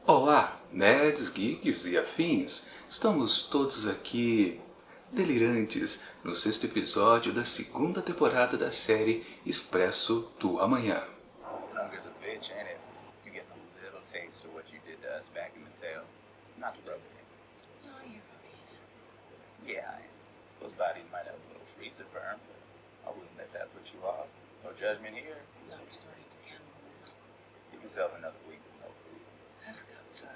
Olá, nerds, geeks e afins! Estamos todos aqui delirantes no sexto episódio da segunda temporada da série Expresso do Amanhã. Hunger's a bitch, ain't it? You getting a little taste of what you did to us back in the tail. Not to rub it in. No, you're rubbing it in. Yeah, I am. Those bodies might have a little freezer burn, but I wouldn't let that put you off. No judgment here. Not resorting to cannibalism. Give yourself another week with no food. I've got food.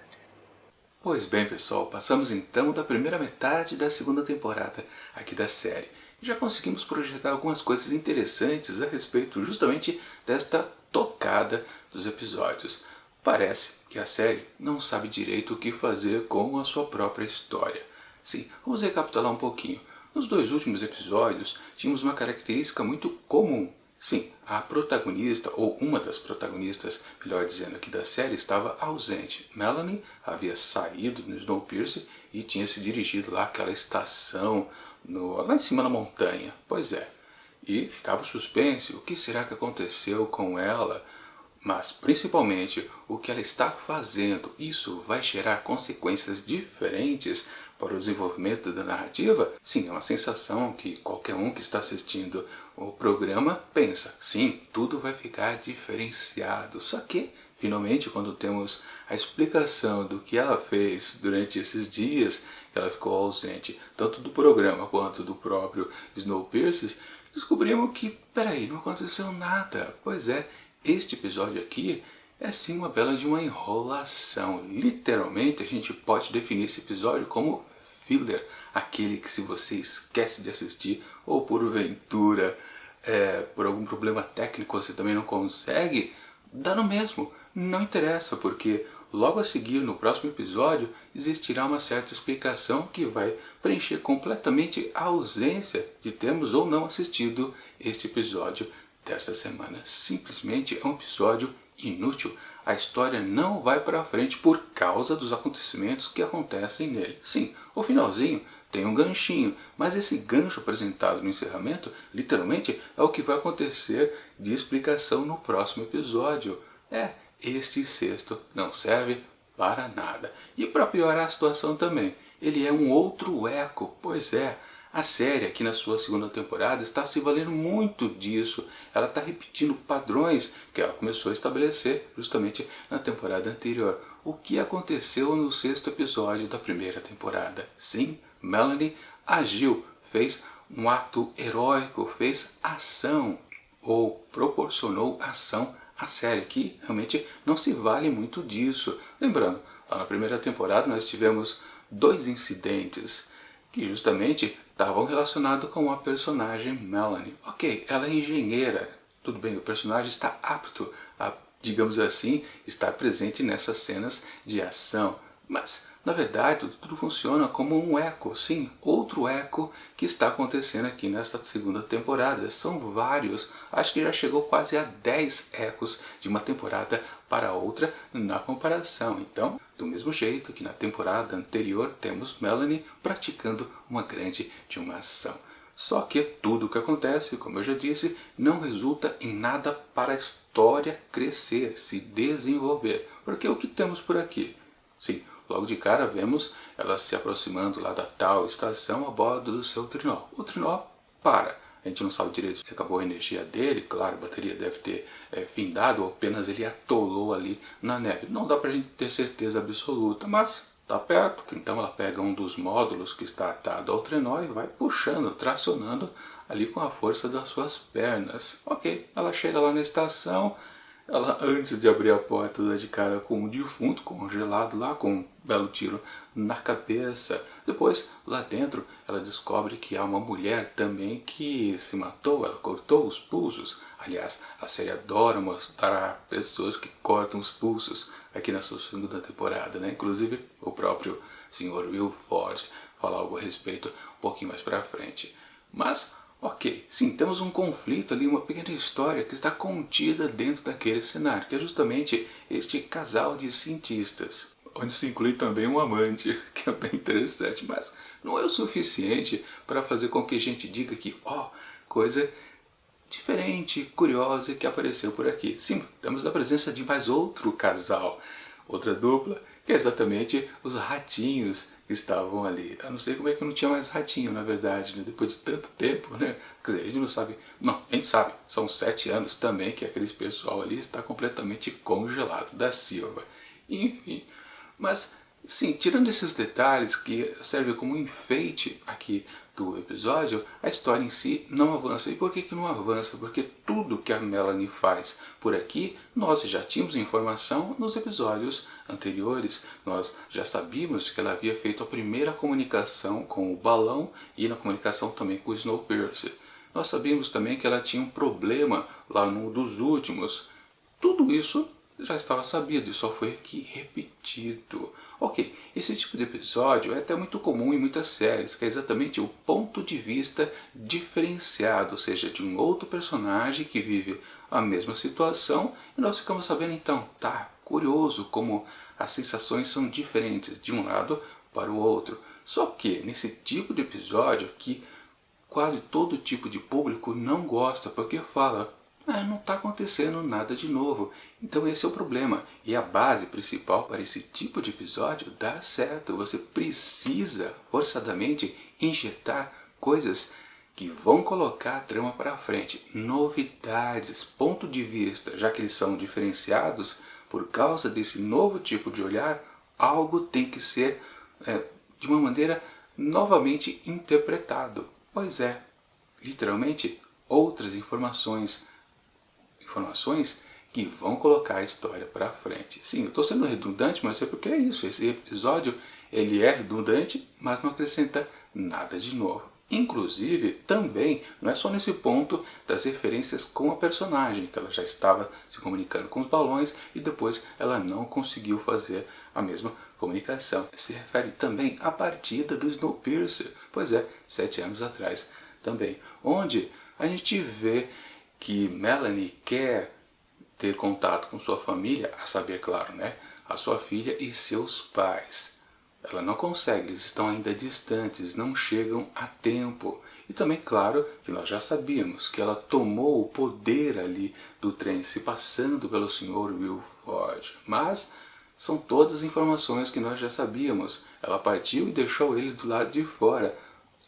Pois bem, pessoal, passamos então da primeira metade da segunda temporada aqui da série. E já conseguimos projetar algumas coisas interessantes a respeito justamente desta tocada dos episódios. Parece que a série não sabe direito o que fazer com a sua própria história. Sim, vamos recapitular um pouquinho. Nos dois últimos episódios, tínhamos uma característica muito comum. Sim, a protagonista, ou uma das protagonistas, melhor dizendo aqui da série, estava ausente. Melanie havia saído no Snowpiercer e tinha se dirigido lá àquela estação lá em cima da montanha. Pois é. E ficava o suspense, o que será que aconteceu com ela? Mas, principalmente, o que ela está fazendo. Isso vai gerar consequências diferentes para o desenvolvimento da narrativa? Sim, é uma sensação que qualquer um que está assistindo o programa pensa. Sim, tudo vai ficar diferenciado. Só que, finalmente, quando temos a explicação do que ela fez durante esses dias que ela ficou ausente, tanto do programa quanto do próprio Snowpiercer, descobrimos que, peraí, não aconteceu nada. Pois é, este episódio aqui é sim uma bela de uma enrolação. Literalmente a gente pode definir esse episódio como filler. Aquele que se você esquece de assistir ou porventura por algum problema técnico você também não consegue, dá no mesmo. Não interessa, porque logo a seguir no próximo episódio existirá uma certa explicação que vai preencher completamente a ausência de termos ou não assistido este episódio desta semana. Simplesmente é um episódio inútil. A história não vai para frente por causa dos acontecimentos que acontecem nele. Sim, o finalzinho tem um ganchinho, mas esse gancho apresentado no encerramento, literalmente, é o que vai acontecer de explicação no próximo episódio. Este sexto não serve para nada. E para piorar a situação também, ele é um outro eco, pois é. A série aqui na sua segunda temporada está se valendo muito disso. Ela está repetindo padrões que ela começou a estabelecer justamente na temporada anterior. O que aconteceu no sexto episódio da primeira temporada? Sim, Melanie agiu, fez um ato heróico, fez ação ou proporcionou ação à série, que realmente não se vale muito disso. Lembrando, lá na primeira temporada nós tivemos dois incidentes que justamente estavam relacionados com a personagem Melanie. Ok, ela é engenheira, tudo bem, o personagem está apto a, digamos assim, estar presente nessas cenas de ação. Mas, na verdade, tudo funciona como um eco, sim, outro eco que está acontecendo aqui nesta segunda temporada. São vários, acho que já chegou quase a 10 ecos de uma temporada para outra na comparação. Então, do mesmo jeito que na temporada anterior temos Melanie praticando uma grande de uma ação. Só que tudo o que acontece, como eu já disse, não resulta em nada para a história crescer, se desenvolver. Porque o que temos por aqui? Sim, logo de cara vemos ela se aproximando lá da tal estação a bordo do seu trenó. O trenó para. A gente não sabe direito se acabou a energia dele, claro, a bateria deve ter findado ou apenas ele atolou ali na neve. Não dá pra gente ter certeza absoluta, mas está perto. Então ela pega um dos módulos que está atado ao trenó e vai puxando, tracionando ali com a força das suas pernas. Ok, ela chega lá na estação. Ela, antes de abrir a porta, dá de cara com um defunto congelado lá, com um belo tiro na cabeça. Depois, lá dentro, ela descobre que há uma mulher também que se matou, ela cortou os pulsos. Aliás, a série adora mostrar pessoas que cortam os pulsos aqui na sua segunda temporada, né? Inclusive, o próprio Sr. Will Forge fala algo a respeito um pouquinho mais pra frente. Mas, ok, sim, temos um conflito ali, uma pequena história que está contida dentro daquele cenário, que é justamente este casal de cientistas, onde se inclui também um amante, que é bem interessante, mas não é o suficiente para fazer com que a gente diga que, coisa diferente, curiosa que apareceu por aqui. Sim, temos a presença de mais outro casal, outra dupla, que é exatamente os ratinhos que estavam ali. Eu não sei como é que não tinha mais ratinho, na verdade, né? Depois de tanto tempo, né? Quer dizer, a gente não sabe. Não, a gente sabe, são 7 anos também que aquele pessoal ali está completamente congelado da Silva. Enfim, mas sim, tirando esses detalhes que servem como enfeite aqui do episódio, a história em si não avança. E por que não avança? Porque tudo que a Melanie faz por aqui, nós já tínhamos informação nos episódios anteriores. Nós já sabíamos que ela havia feito a primeira comunicação com o balão e na comunicação também com o Snowpiercer. Nós sabíamos também que ela tinha um problema lá num dos últimos. Tudo isso já estava sabido e só foi aqui repetido. Ok, esse tipo de episódio é até muito comum em muitas séries, que é exatamente o ponto de vista diferenciado, ou seja, de um outro personagem que vive a mesma situação e nós ficamos sabendo então, tá, curioso como as sensações são diferentes de um lado para o outro. Só que nesse tipo de episódio aqui, quase todo tipo de público não gosta porque fala: não está acontecendo nada de novo. Então esse é o problema. E a base principal para esse tipo de episódio dá certo. Você precisa forçadamente injetar coisas que vão colocar a trama para frente. Novidades, ponto de vista, já que eles são diferenciados por causa desse novo tipo de olhar, algo tem que ser de uma maneira novamente interpretado. Pois é, literalmente outras informações que vão colocar a história para frente. Sim, eu estou sendo redundante, mas é porque é isso. Esse episódio ele é redundante, mas não acrescenta nada de novo. Inclusive, também, não é só nesse ponto das referências com a personagem, que ela já estava se comunicando com os balões e depois ela não conseguiu fazer a mesma comunicação. Se refere também à partida do Snowpiercer, pois é, 7 anos atrás também, onde a gente vê que Melanie quer ter contato com sua família, a saber, claro, né, a sua filha e seus pais. Ela não consegue, eles estão ainda distantes, não chegam a tempo. E também, claro, que nós já sabíamos que ela tomou o poder ali do trem, se passando pelo Sr. Wilford. Mas são todas informações que nós já sabíamos. Ela partiu e deixou ele do lado de fora.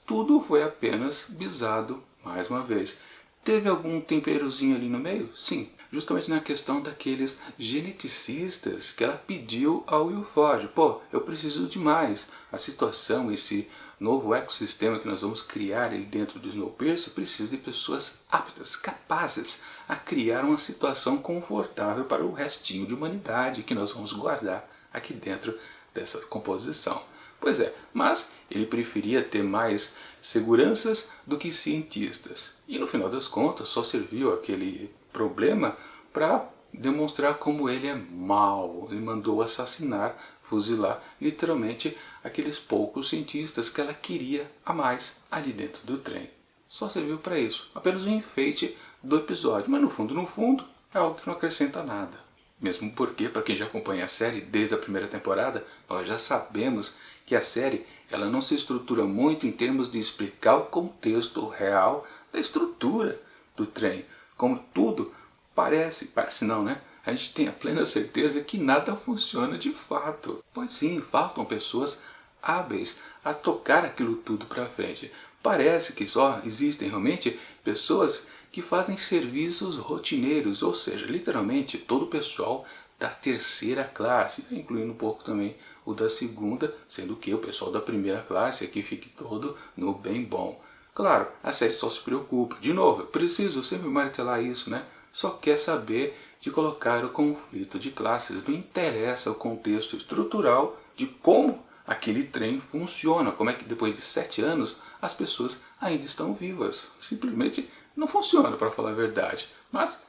Tudo foi apenas bisado mais uma vez. Teve algum temperozinho ali no meio? Sim, justamente na questão daqueles geneticistas que ela pediu ao Wilford. Pô, eu preciso de mais. A situação, esse novo ecossistema que nós vamos criar ali dentro do Snowpiercer precisa de pessoas aptas, capazes a criar uma situação confortável para o restinho de humanidade que nós vamos guardar aqui dentro dessa composição. Pois é, mas ele preferia ter mais seguranças do que cientistas. E no final das contas só serviu aquele problema para demonstrar como ele é mau. Ele mandou assassinar, fuzilar literalmente aqueles poucos cientistas que ela queria a mais ali dentro do trem. Só serviu para isso, apenas um enfeite do episódio, mas no fundo é algo que não acrescenta nada. Mesmo porque, para quem já acompanha a série desde a primeira temporada, nós já sabemos que a série ela não se estrutura muito em termos de explicar o contexto real da estrutura do trem. Como tudo parece não, né? A gente tem a plena certeza que nada funciona de fato. Pois sim, faltam pessoas hábeis a tocar aquilo tudo para frente. Parece que só existem realmente pessoas que fazem serviços rotineiros, ou seja, literalmente todo o pessoal da terceira classe, incluindo um pouco também o da segunda, sendo que o pessoal da primeira classe aqui fique todo no bem bom. Claro, a série só se preocupa, de novo, eu preciso sempre martelar isso, né? Só quer saber de colocar o conflito de classes, não interessa o contexto estrutural de como aquele trem funciona, como é que depois de 7 anos as pessoas ainda estão vivas. Simplesmente não funciona, para falar a verdade. Mas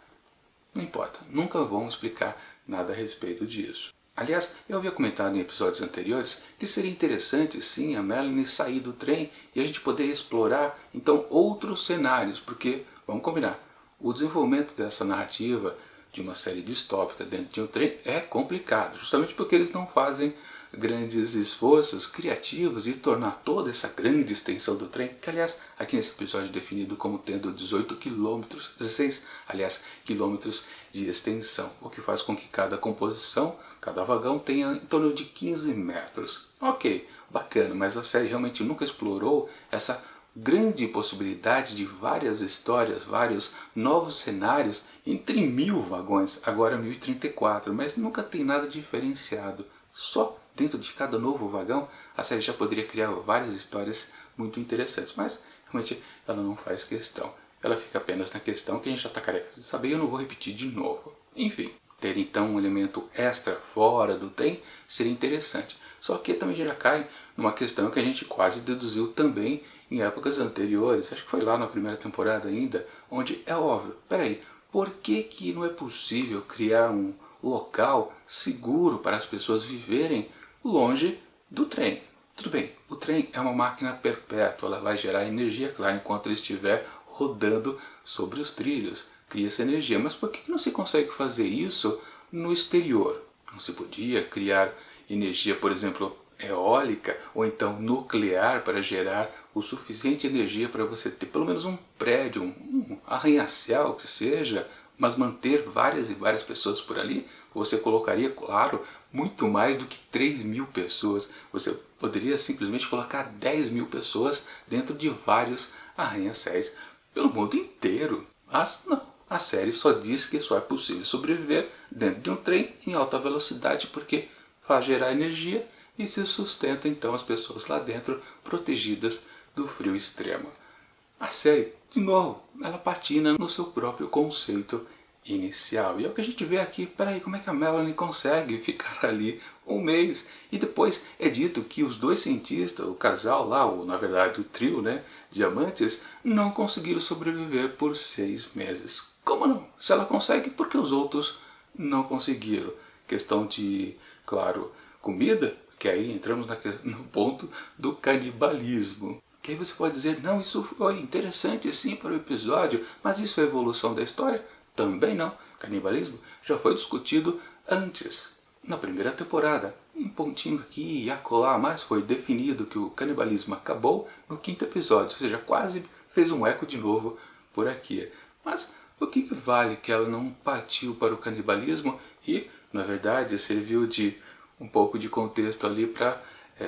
não importa, nunca vão explicar nada a respeito disso. Aliás, eu havia comentado em episódios anteriores que seria interessante sim a Melanie sair do trem e a gente poder explorar então outros cenários, porque, vamos combinar, o desenvolvimento dessa narrativa de uma série distópica dentro de um trem é complicado, justamente porque eles não fazem grandes esforços criativos e tornar toda essa grande extensão do trem, que aliás, aqui nesse episódio é definido como tendo 18 quilômetros, 16, aliás, quilômetros de extensão, o que faz com que cada composição Cada vagão tem em torno de 15 metros. Ok, bacana, mas a série realmente nunca explorou essa grande possibilidade de várias histórias, vários novos cenários entre 1000 vagões, agora 1034, mas nunca tem nada diferenciado. Só dentro de cada novo vagão a série já poderia criar várias histórias muito interessantes, mas realmente ela não faz questão. Ela fica apenas na questão que a gente já está careca de saber e eu não vou repetir de novo. Enfim, ter então um elemento extra fora do trem seria interessante. Só que também já cai numa questão que a gente quase deduziu também em épocas anteriores, acho que foi lá na primeira temporada ainda, onde é óbvio, peraí, por que não é possível criar um local seguro para as pessoas viverem longe do trem? Tudo bem, o trem é uma máquina perpétua, ela vai gerar energia, claro, enquanto ele estiver rodando sobre os trilhos, cria essa energia. Mas por que não se consegue fazer isso no exterior? Não se podia criar energia, por exemplo, eólica ou então nuclear para gerar o suficiente energia para você ter pelo menos um prédio, um arranha-céu que seja, mas manter várias e várias pessoas por ali? Você colocaria, claro, muito mais do que 3.000 pessoas. Você poderia simplesmente colocar 10.000 pessoas dentro de vários arranha-céus pelo mundo inteiro. Mas não, a série só diz que só é possível sobreviver dentro de um trem em alta velocidade porque faz gerar energia e se sustenta então as pessoas lá dentro protegidas do frio extremo. A série, de novo, ela patina no seu próprio conceito inicial. E é o que a gente vê aqui, peraí, como é que a Melanie consegue ficar ali um mês? E depois é dito que os dois cientistas, o casal lá, ou na verdade o trio, né, diamantes, não conseguiram sobreviver por 6 meses. Como não? Se ela consegue, por que os outros não conseguiram? Questão de, claro, comida, que aí entramos no ponto do canibalismo. Que aí você pode dizer, não, isso foi interessante sim para o episódio, mas isso é a evolução da história? Também não. Canibalismo já foi discutido antes, na primeira temporada. Um pontinho aqui e acolá, mas foi definido que o canibalismo acabou no 5º episódio, ou seja, quase fez um eco de novo por aqui. Mas o que vale que ela não partiu para o canibalismo e, na verdade, serviu de um pouco de contexto ali para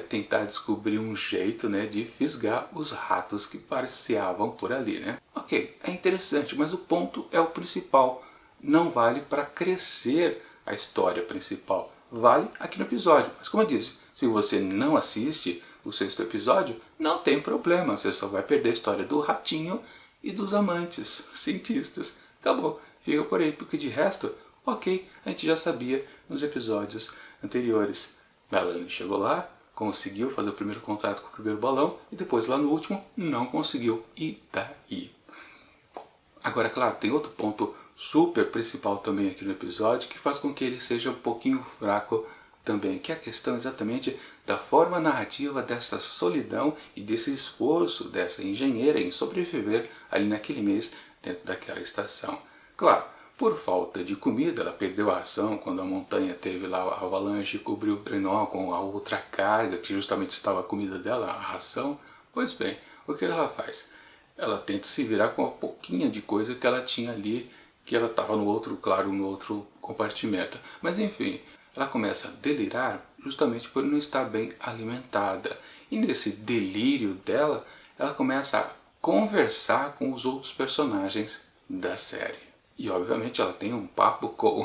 tentar descobrir um jeito, né, de fisgar os ratos que passeavam por ali, né? Ok, é interessante, mas o ponto é o principal. Não vale para crescer a história principal. Vale aqui no episódio. Mas como eu disse, se você não assiste o 6º episódio, não tem problema. Você só vai perder a história do ratinho e dos amantes, cientistas. Acabou, fica por aí, porque de resto, ok, a gente já sabia nos episódios anteriores. Melanie chegou lá, conseguiu fazer o primeiro contato com o primeiro balão e depois lá no último não conseguiu. E daí? Agora, claro, tem outro ponto super principal também aqui no episódio que faz com que ele seja um pouquinho fraco também, que é a questão exatamente da forma narrativa dessa solidão e desse esforço dessa engenheira em sobreviver ali naquele mês dentro daquela estação. Claro, por falta de comida, ela perdeu a ação quando a montanha teve lá a avalanche e cobriu o trenó com a outra carga, que justamente estava a comida dela, a ração. Pois bem, o que ela faz? Ela tenta se virar com a pouquinha de coisa que ela tinha ali, que ela estava no outro, claro, no outro compartimento. Mas enfim, ela começa a delirar justamente por não estar bem alimentada. E nesse delírio dela, ela começa a conversar com os outros personagens da série. E obviamente ela tem um papo com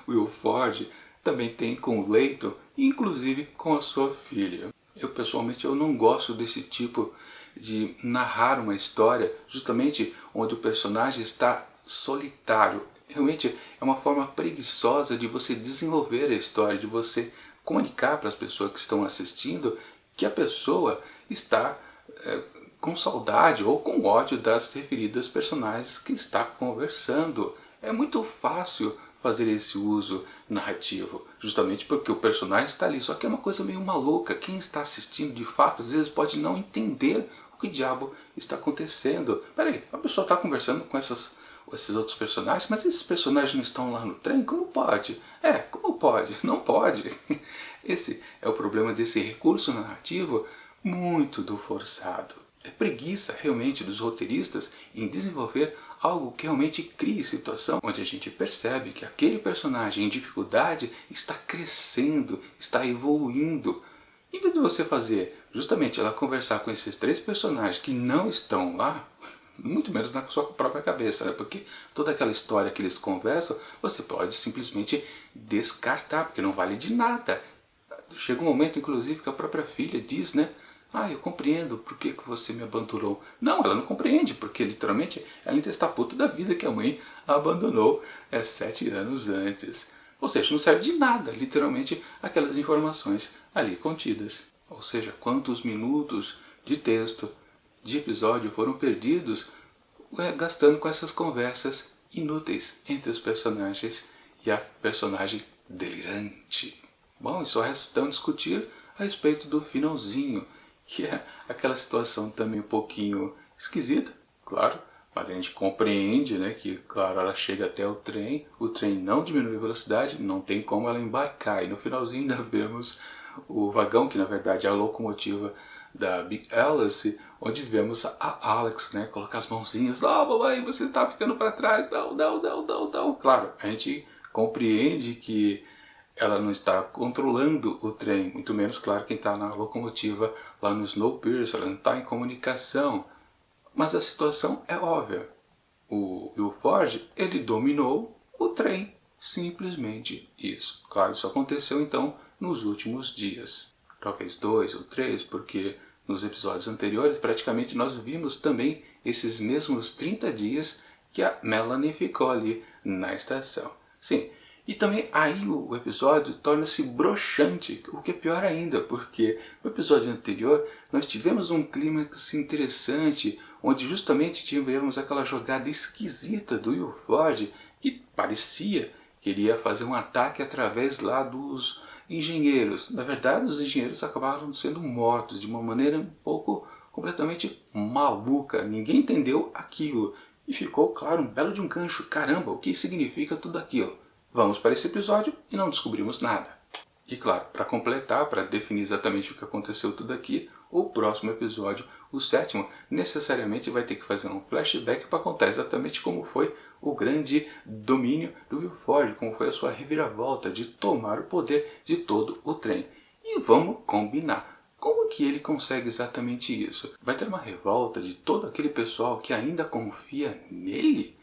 o Will Ford, também tem com o Leighton, e inclusive com a sua filha. Eu pessoalmente eu não gosto desse tipo de narrar uma história justamente onde o personagem está solitário. Realmente é uma forma preguiçosa de você desenvolver a história, de você comunicar para as pessoas que estão assistindo que a pessoa está com saudade ou com ódio das referidas personagens que está conversando. É muito fácil fazer esse uso narrativo, justamente porque o personagem está ali, só que é uma coisa meio maluca. Quem está assistindo de fato às vezes pode não entender o que diabo está acontecendo. Peraí, a pessoa está conversando com esses outros personagens, mas esses personagens não estão lá no trem? Como pode? Como pode? Não pode. Esse é o problema desse recurso narrativo muito do forçado. É preguiça realmente dos roteiristas em desenvolver algo que realmente crie situação onde a gente percebe que aquele personagem em dificuldade está crescendo, está evoluindo. Em vez de você fazer justamente ela conversar com esses 3 personagens que não estão lá, muito menos na sua própria cabeça, né? Porque toda aquela história que eles conversam, você pode simplesmente descartar, porque não vale de nada. Chega um momento, inclusive, que a própria filha diz, né? Ah, eu compreendo por que você me abandonou. Não, ela não compreende, porque literalmente ela ainda está puta da vida que a mãe a abandonou 7 anos antes. Ou seja, não serve de nada, literalmente, aquelas informações ali contidas. Ou seja, quantos minutos de texto, de episódio foram perdidos gastando com essas conversas inúteis entre os personagens e a personagem delirante. Bom, e só resta então discutir a respeito do finalzinho, que é aquela situação também um pouquinho esquisita, claro, mas a gente compreende, né, que, claro, ela chega até o trem não diminui a velocidade, não tem como ela embarcar, e no finalzinho ainda vemos o vagão, que na verdade é a locomotiva da Big Alice, onde vemos a Alex, né, colocar as mãozinhas, não, mamãe, você está ficando para trás, não, não, não, não, não. Claro, a gente compreende que ela não está controlando o trem, muito menos, claro, quem está na locomotiva lá no Snowpiercer, ela não está em comunicação. Mas a situação é óbvia. O Will Forge, ele dominou o trem, simplesmente isso. Claro, isso aconteceu então nos últimos dias. Talvez 2 ou 3, porque nos episódios anteriores praticamente nós vimos também esses mesmos 30 dias que a Melanie ficou ali na estação. Sim, e também aí o episódio torna-se broxante, o que é pior ainda, porque no episódio anterior nós tivemos um clímax interessante, onde justamente tivemos aquela jogada esquisita do Will Forge, que parecia que iria fazer um ataque através lá dos engenheiros. Na verdade, os engenheiros acabaram sendo mortos de uma maneira um pouco completamente maluca. Ninguém entendeu aquilo. E ficou, claro, um belo de um gancho. Caramba, o que significa tudo aquilo? Vamos para esse episódio e não descobrimos nada. E claro, para completar, para definir exatamente o que aconteceu tudo aqui, o próximo episódio, o 7º, necessariamente vai ter que fazer um flashback para contar exatamente como foi o grande domínio do Will Forge, como foi a sua reviravolta de tomar o poder de todo o trem. E vamos combinar, como que ele consegue exatamente isso? Vai ter uma revolta de todo aquele pessoal que ainda confia nele?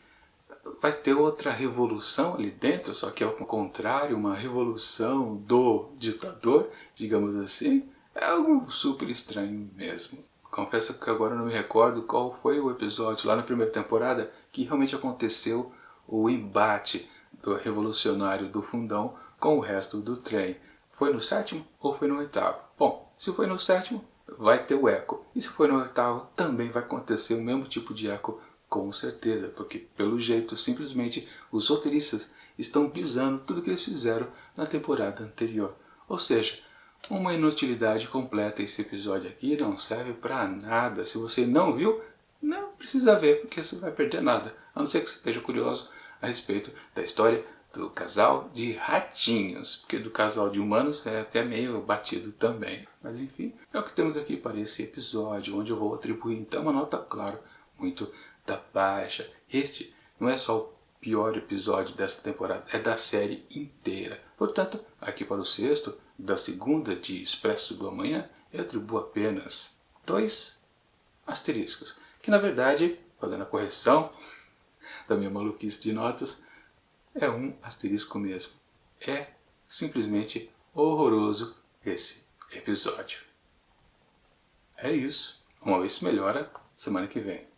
Vai ter outra revolução ali dentro, só que ao contrário, uma revolução do ditador, digamos assim? É algo super estranho mesmo. Confesso que agora não me recordo qual foi o episódio lá na primeira temporada que realmente aconteceu o embate do revolucionário do fundão com o resto do trem. Foi no 7º ou foi no 8º? Bom, se foi no 7º, vai ter o eco. E se foi no 8º, também vai acontecer o mesmo tipo de eco, com certeza, porque pelo jeito, simplesmente, os roteiristas estão visando tudo que eles fizeram na temporada anterior. Ou seja, uma inutilidade completa. Esse episódio aqui não serve pra nada. Se você não viu, não precisa ver, porque você não vai perder nada. A não ser que você esteja curioso a respeito da história do casal de ratinhos. Porque do casal de humanos é até meio batido também. Mas enfim, é o que temos aqui para esse episódio, onde eu vou atribuir então uma nota, claro, muito da baixa. Este não é só o pior episódio dessa temporada, é da série inteira. Portanto, aqui para o 6º, da segunda de Expresso do Amanhã, eu atribuo apenas 2 asteriscos. Que na verdade, fazendo a correção da minha maluquice de notas, é 1 asterisco mesmo. É simplesmente horroroso esse episódio. É isso. Vamos ver se melhora semana que vem.